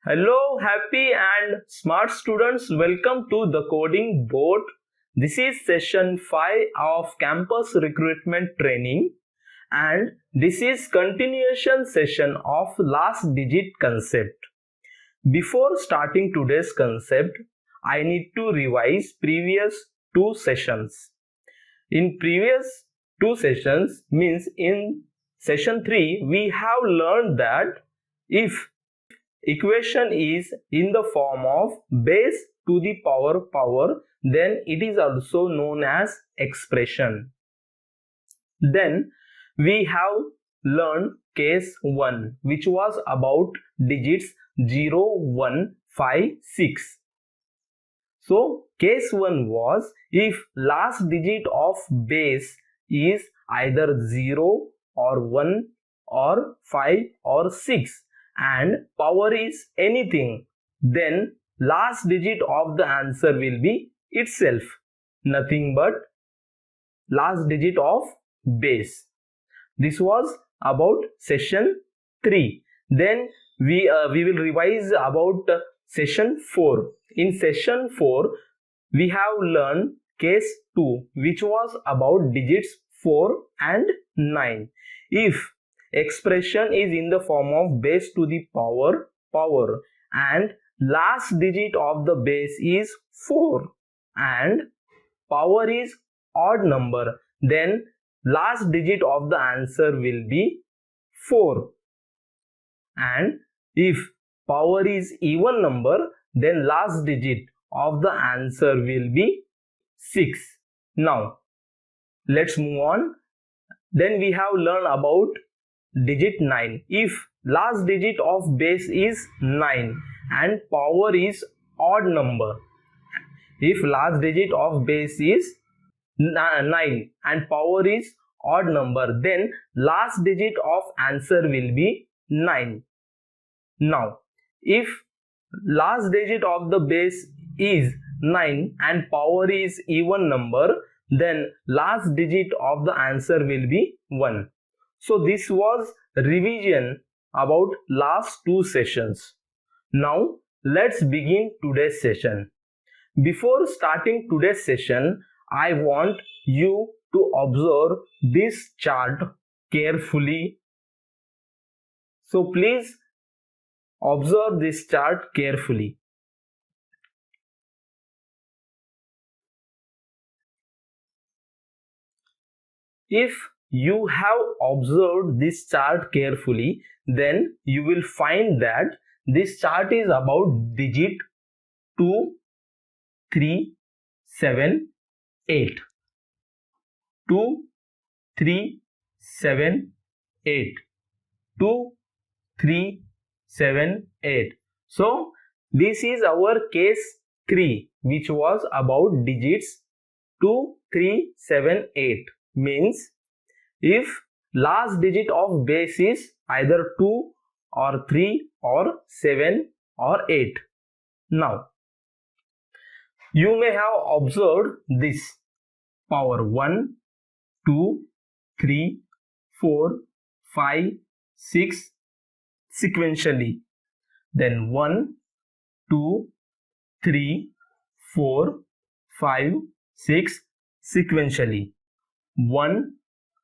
Hello, happy and smart students. Welcome to the coding board. This is session 5 of campus recruitment training, and this is continuation session of last digit concept. Before starting today's concept, I need to revise previous two sessions. In previous two sessions, means in session 3, we have learned that if equation is in the form of base to the power, then it is also known as expression. Then we have learned case 1, which was about digits 0, 1, 5, 6. So case 1 was if last digit of base is either 0 or 1 or 5 or 6 and power is anything, then last digit of the answer will be itself nothing but last digit of base. This was about session 3. Then we will revise about session 4. In session 4 we have learned case 2, which was about digits 4 and 9. If expression is in the form of base to the power and last digit of the base is 4 and power is odd number, then last digit of the answer will be 4. And if power is even number, then last digit of the answer will be 6. Now let's move on. Then we have learned about digit 9. If last digit of base is 9 and power is odd number, if last digit of base is 9 and power is odd number, then last digit of answer will be 9. Now if last digit of the base is 9 and power is even number, then last digit of the answer will be 1. So this was revision about last two sessions. Now let's begin today's session. Before starting today's session, I want you to observe this chart carefully. So please observe this chart carefully. If you have observed this chart carefully, then you will find that this chart is about digit 2, 3, 7, 8. 2, 3, 7, 8. 2, 3, 7, 8. So this is our case 3, which was about digits 2, 3, 7, 8. Means if last digit of base is either 2 or 3 or 7 or 8. Now you may have observed this power 1, 2, 3, 4, 5, 6 sequentially, then 1, 2, 3, 4, 5, 6 sequentially, 1,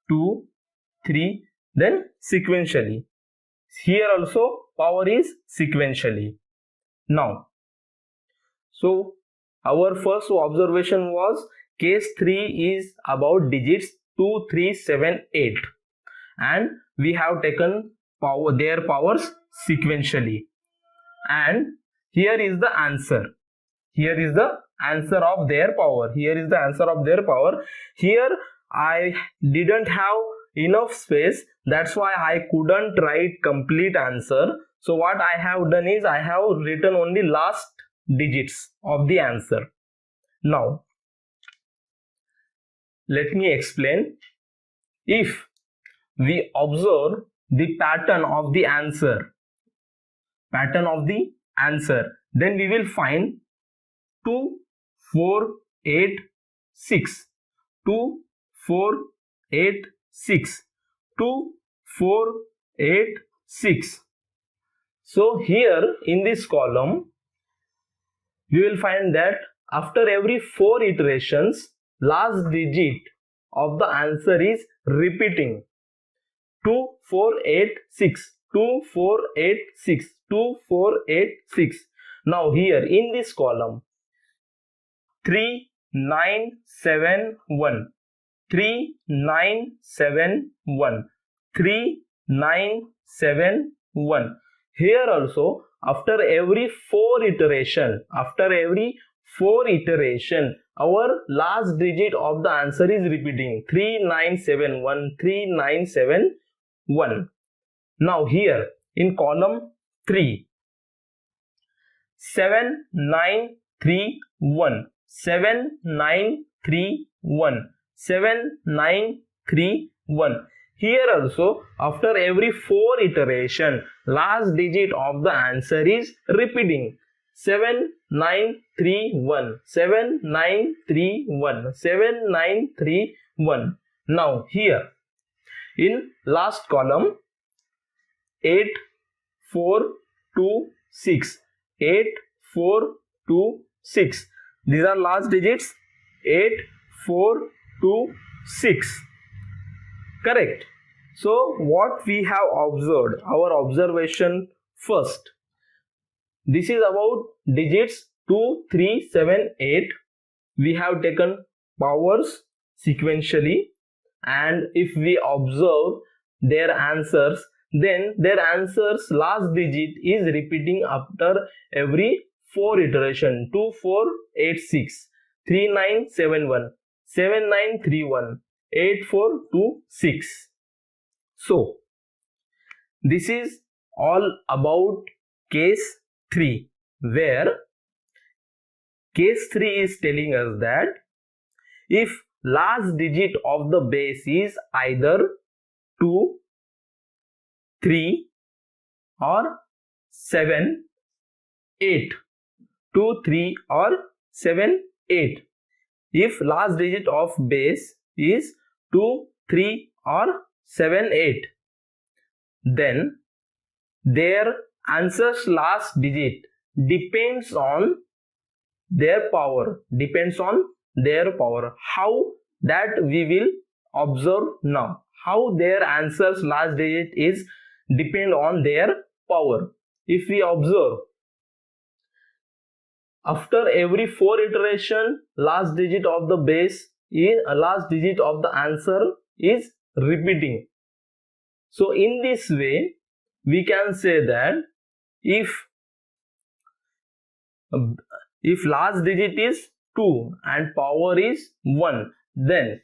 2, 3, then sequentially. Here also power is sequentially. Now, so our first observation was case 3 is about digits 2, 3, 7, 8 and we have taken their powers sequentially, and here is the answer. Here is the answer of their power. Here is the answer of their power. Here I didn't have enough space, that's why I couldn't write complete answer. So what I have done is I have written only last digits of the answer. Now let me explain. If we observe the pattern of the answer, then we will find 2, 4, 8, 6. 2, 4, 8, 6. 2, 4, 8, 6. So here in this column, we will find that after every 4 iterations, last digit of the answer is repeating. 2, 4, 8, 6, 2, 4, 8, 6, 2, 4, 8, 6. Now here in this column, 3, 9, 7, 1, 3, 9, 7, 1, 3, 9, 7, 1. Here also, after every 4 iteration, our last digit of the answer is repeating. 3971, 3971. Now here in column 3, 7931, 7931, 7931. Here also, after every 4 iteration, last digit of the answer is repeating. 7931, 7931, 7931. Now here in last column, 8426, 8426. These are last digits. 8426. Correct. So what we have observed, our observation first, this is about digits 2, 3, 7, 8. We have taken powers sequentially, and if we observe their answers, then their answers last digit is repeating after every 4 iteration. 2, 4, 8, 6, 3, 9, 7, 1, 7, 9, 3, 1, 8, 4, 2, 6. So this is all about case 3, where case 3 is telling us that if last digit of the base is either 2, 3 or 7, 8, 2, 3 or 7, 8. If last digit of base is 2, 3 or 7, 8, then their answer's last digit depends on their power. How that we will observe now. How their answer's last digit is depend on their power. If we observe, after every 4 iteration, last digit of the base is last digit of the answer is repeating. So in this way, we can say that if last digit is 2 and power is 1, then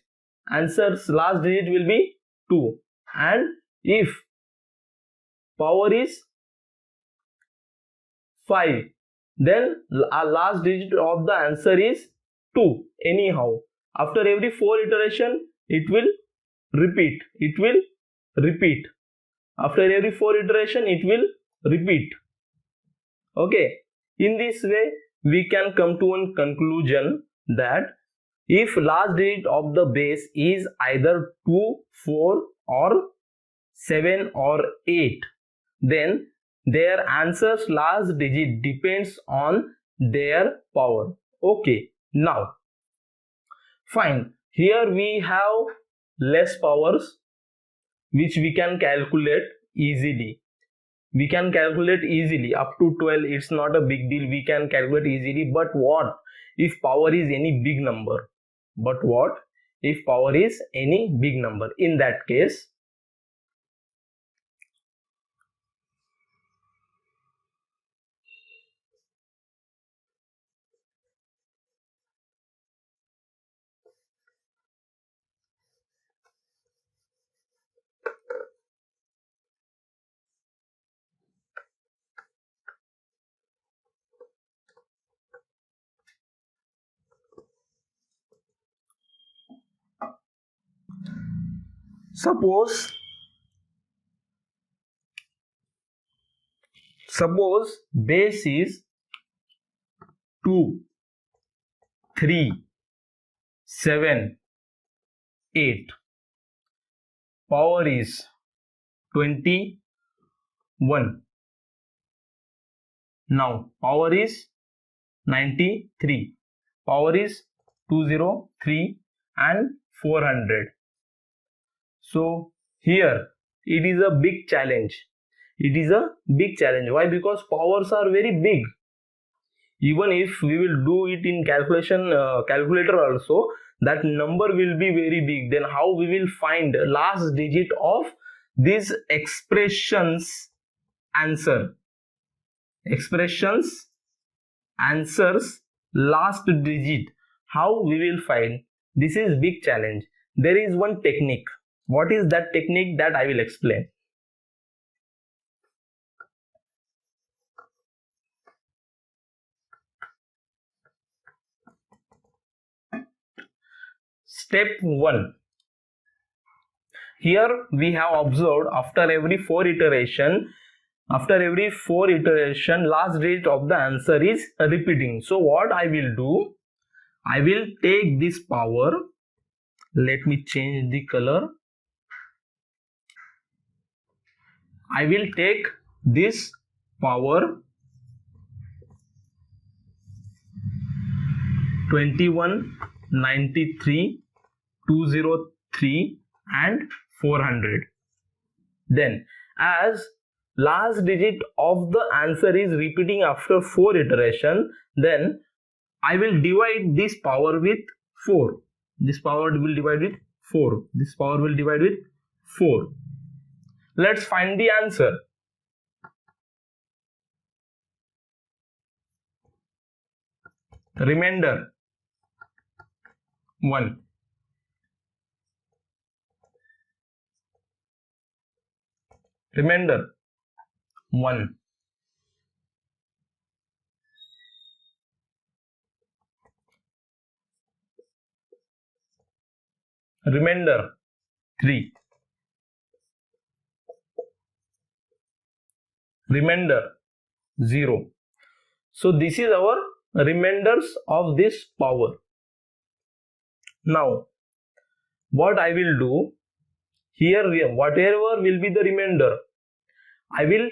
answer's last digit will be 2, and if power is 5, then our last digit of the answer is 2 anyhow. After every 4 iteration, it will repeat. After every 4 iteration, it will repeat. Okay. In this way, we can come to a conclusion that if last digit of the base is either 2, 4 or 7 or 8, then their answer's last digit depends on their power. Okay, now fine. Here we have less powers which we can calculate easily. Up to 12. It's not a big deal. We can calculate easily. But what if power is any big number? In that case, suppose base is 2, 3, 7, 8. Power is 21. Now power is 93, power is 203 and 400. So here it is a big challenge. It is a big challenge. Why? Because powers are very big. Even if we will do it in calculator also, that number will be very big. Then how we will find last digit of this expressions answer? Expressions answers last digit. How we will find? This is big challenge. There is one technique. What is that technique? That I will explain. Step 1. Here we have observed after every 4 iteration, last digit of the answer is repeating. So what I will do? I will take this power. Let me change the color. I will take this power 21, 93, 203 and 400. Then as last digit of the answer is repeating after 4 iteration, then I will divide this power with 4. This power will divide with 4. This power will divide with 4. Let's find the answer. Remainder 1. Remainder 1. Remainder 3. Remainder 0. So this is our remainders of this power. Now what I will do here, whatever will be the remainder, I will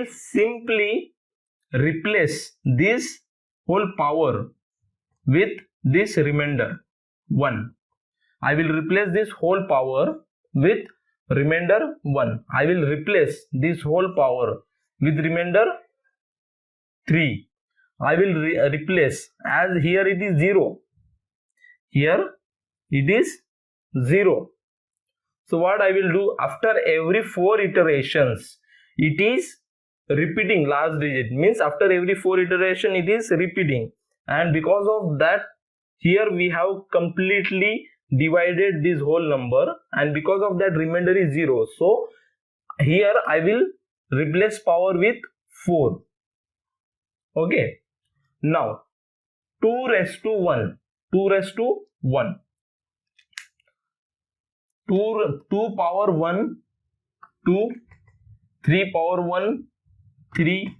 simply replace this whole power with this remainder 1. I will replace this whole power with remainder 1. I will replace this whole power with remainder 3. I will replace, as here it is 0. Here it is 0. So what I will do, after every 4 iterations, it is repeating last digit. Means after every 4 iteration it is repeating. And because of that, here we have completely divided this whole number. And because of that, remainder is 0. So here I will replace power with 4. Okay. Now 2 raised to 1. 2 raised to 1. 2 power 1, 2, 3 power 1, 3,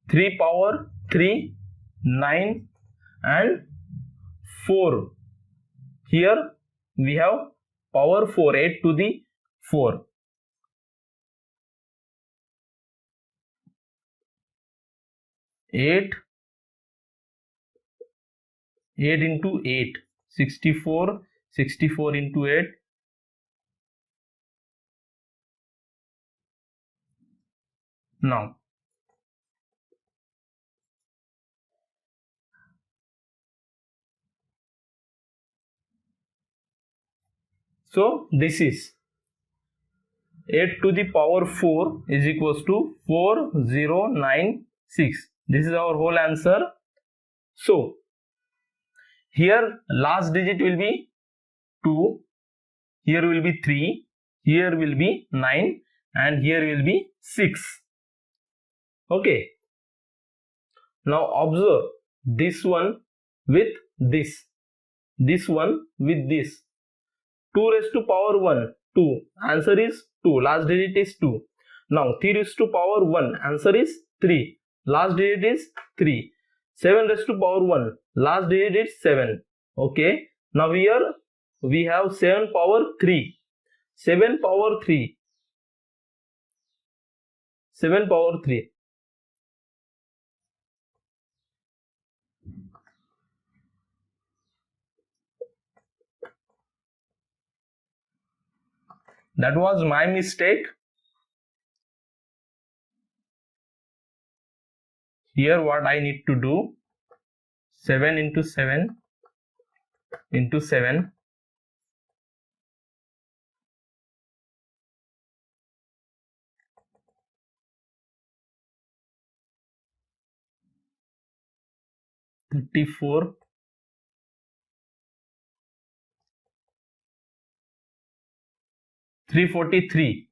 3 power 3, 9 and 4. Here we have power 4, 8 to the 4. 8 into 8, 64, 64 into 8, now so this is 8 to the power 4 is equals to 4096. This is our whole answer. So here last digit will be 2, here will be 3, here will be 9 and here will be 6. Okay. Now observe this one with this one with this. 2 raised to power 1, 2. Answer is 2. Last digit is 2. Now 3 raised to power 1. Answer is 3. Last digit is 3. 7 raised to power 1. Last digit is 7. Okay. Now here we have 7 power 3. 7 power 3. 7 power 3. That was my mistake. Here what I need to do, 7 into 7 into 7. $34. 343.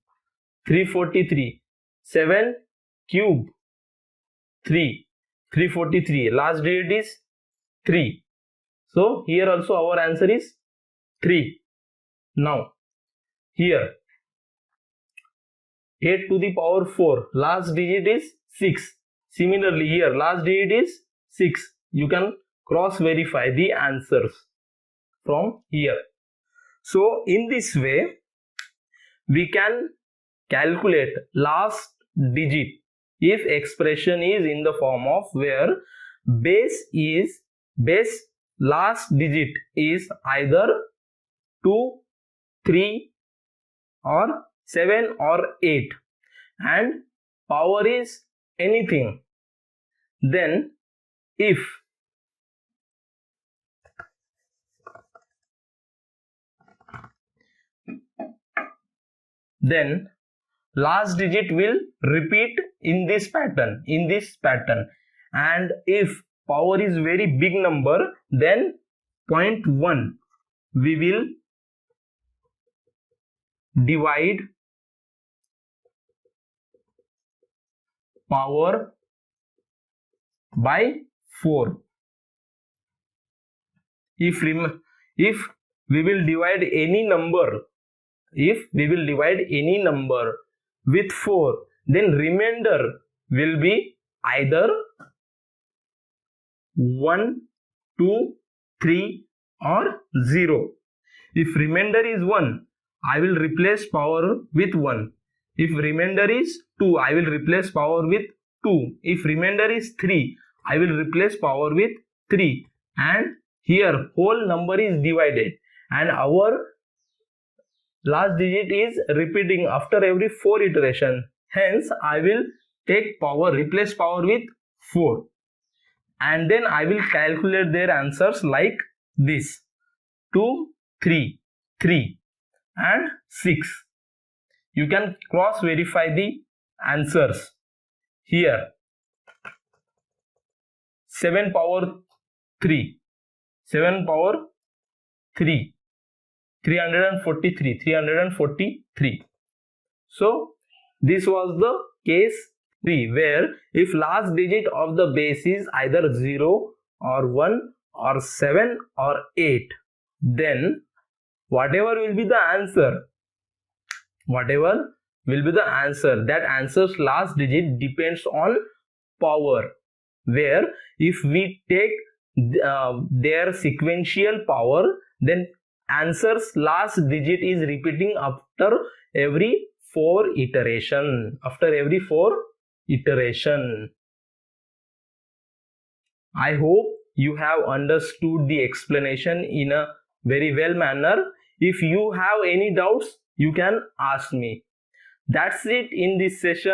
343. 7 cube 3. 343. Last digit is 3. So here also our answer is 3. Now here 8 to the power 4. Last digit is 6. Similarly here last digit is 6. You can cross verify the answers from here. So in this way we can calculate last digit if expression is in the form of where base last digit is either 2, 3 or 7 or 8 and power is anything. Then if then last digit will repeat in this pattern, and if power is very big number, then 0.1 we will divide power by 4. If we will divide any number, with 4, then remainder will be either 1, 2, 3 or 0. If remainder is 1, I will replace power with 1. If remainder is 2, I will replace power with 2. If remainder is 3, I will replace power with 3. And here whole number is divided and our last digit is repeating after every 4 iteration. Hence I will take power, replace power with 4. And then I will calculate their answers like this: 2, 3, 3 and 6. You can cross verify the answers. Here 7 power 3. 7 power 3. 343. So this was the case 3 where if last digit of the base is either 0 or 1 or 7 or 8, then whatever will be the answer, that answer's last digit depends on power, where if we take their sequential power, then answer's last digit is repeating after every 4 iteration. I hope you have understood the explanation in a very well manner. If you have any doubts, you can ask me. That's it in this session.